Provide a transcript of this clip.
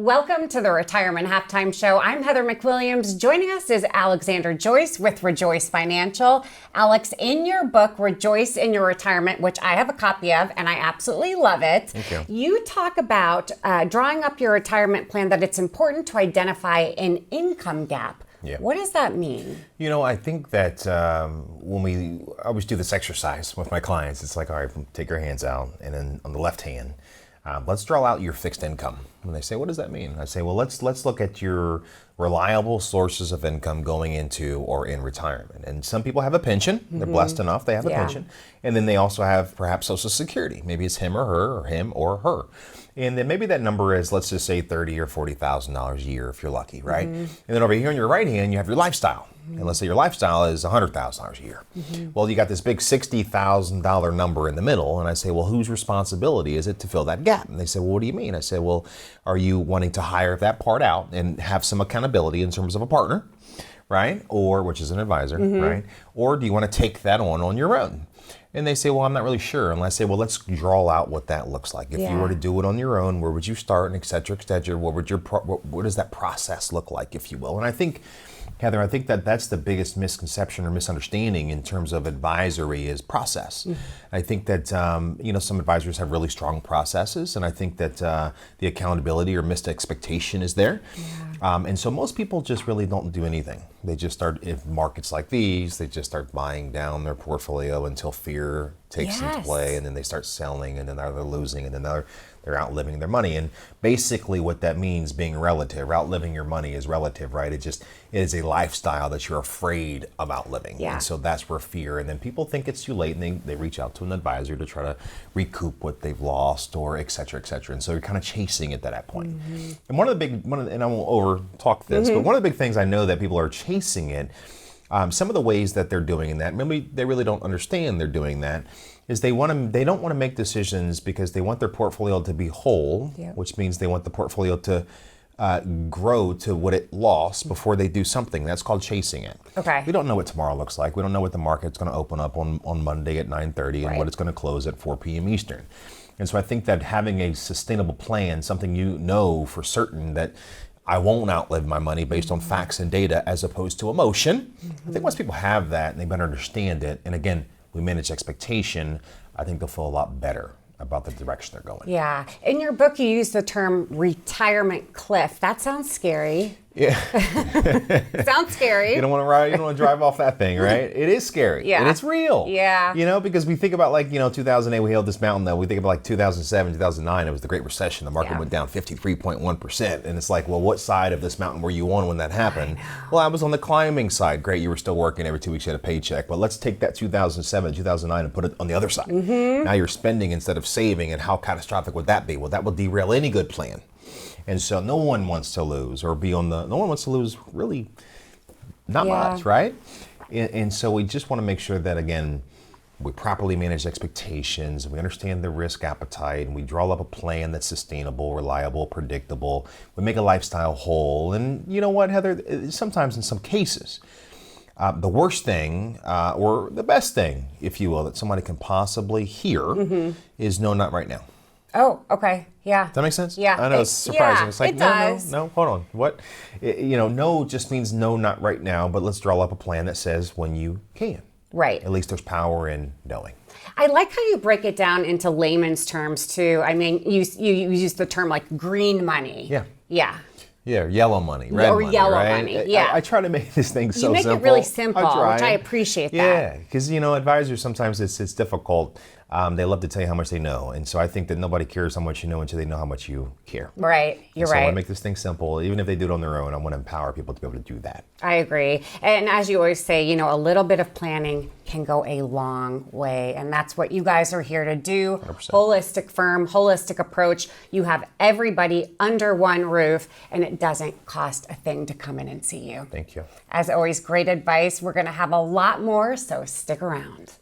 Welcome to the Retirement Halftime Show. I'm Heather McWilliams. Joining us is Alexander Joyce with ReJoyce Financial. Alex, in your book, ReJoyce in Your Retirement, which I have a copy of, and I absolutely love it, Thank you. You talk about drawing up your retirement plan, that it's important to identify an income gap. Yeah. What does that mean? You know, I think that when I always do this exercise with my clients, it's like, all right, take your hands out, and then on the left hand, let's draw out your fixed income. And they say, what does that mean? I say, well, let's look at your reliable sources of income going into or in retirement. And some people have a pension. Mm-hmm. They're blessed enough, they have a pension. And then they also have perhaps Social Security. Maybe it's him or her, or him or her. And then maybe that number is, let's just say $30,000 or $40,000 a year if you're lucky, right? Mm-hmm. And then over here on your right hand, you have your lifestyle. And let's say your lifestyle is $100,000 a year. Mm-hmm. Well, you got this big $60,000 number in the middle. And I say, well, whose responsibility is it to fill that gap? And they say, well, what do you mean? I say, well, are you wanting to hire that part out and have some accountability in terms of a partner, right? Or, which is an advisor, right? Or do you want to take that on your own? And they say, well, I'm not really sure. And I say, well, let's draw out what that looks like. If you were to do it on your own, where would you start, and et cetera, et cetera? What does that process look like, if you will? And I think, Heather, I think that that's the biggest misconception or misunderstanding in terms of advisory is process. I think that, some advisors have really strong processes, and I think that the accountability or missed expectation is there. And so most people just really don't do anything. They just start, if markets like these, they just start buying down their portfolio until fear takes into play, and then they start selling, and then they're losing, and then they're outliving their money. And basically what that means, being relative, outliving your money is relative, right? It is a lifestyle that you're afraid of outliving. And so that's where fear, and then people think it's too late, and they reach out to an advisor to try to recoup what they've lost, or et cetera, et cetera. And so you're kind of chasing it at that point. And and I won't over talk this, but one of the big things I know that people are chasing it, some of the ways that they're doing that, maybe they really don't understand they're doing that, is they don't want to make decisions because they want their portfolio to be whole, which means they want the portfolio to grow to what it lost before they do something. That's called chasing it. Okay. We don't know what tomorrow looks like. We don't know what the market's going to open up on Monday at 9:30 and what it's going to close at 4 p.m. Eastern. And so I think that having a sustainable plan, something you know for certain that I won't outlive my money based on facts and data as opposed to emotion. I think once people have that and they better understand it, and again, we manage expectation, I think they'll feel a lot better about the direction they're going. Yeah. In your book, you use the term retirement cliff. That sounds scary. Yeah. Sounds scary. You don't want to ride, you don't want to drive off that thing, right? It is scary. Yeah. And it's real. Yeah. Because we think about 2008, we held this mountain though. We think about 2007, 2009, it was the Great Recession. The market went down 53.1%. And it's like, well, what side of this mountain were you on when that happened? Well, I was on the climbing side. Great, you were still working every 2 weeks, you had a paycheck. But let's take that 2007, 2009 and put it on the other side. Now you're spending instead of saving, and how catastrophic would that be? Well, that would derail any good plan. And so no one wants to lose no one wants to lose really not much, right? And so we just want to make sure that, again, we properly manage expectations, and we understand the risk appetite, and we draw up a plan that's sustainable, reliable, predictable. We make a lifestyle whole. And you know what, Heather, sometimes in some cases, the worst thing, or the best thing, if you will, that somebody can possibly hear is no, not right now. Oh, okay. Yeah. Does that make sense? Yeah. I know it's surprising. Yeah, it's like, it does. no, hold on. What? No just means no, not right now, but let's draw up a plan that says when you can. Right. At least there's power in knowing. I like how you break it down into layman's terms too. I mean, you use the term like green money. Yeah. Yeah. Yeah, yellow money, red money, yellow right? money, yeah. I try to make this thing so simple. You make it really simple, which I appreciate that. Yeah, because, advisors, sometimes it's difficult. They love to tell you how much they know. And so I think that nobody cares how much you know until they know how much you care. Right, you're right. So I want to make this thing simple. Even if they do it on their own, I want to empower people to be able to do that. I agree. And as you always say, a little bit of planning can go a long way. And that's what you guys are here to do. 100%. Holistic firm, holistic approach. You have everybody under one roof, and it doesn't cost a thing to come in and see you. Thank you. As always, great advice. We're going to have a lot more, so stick around.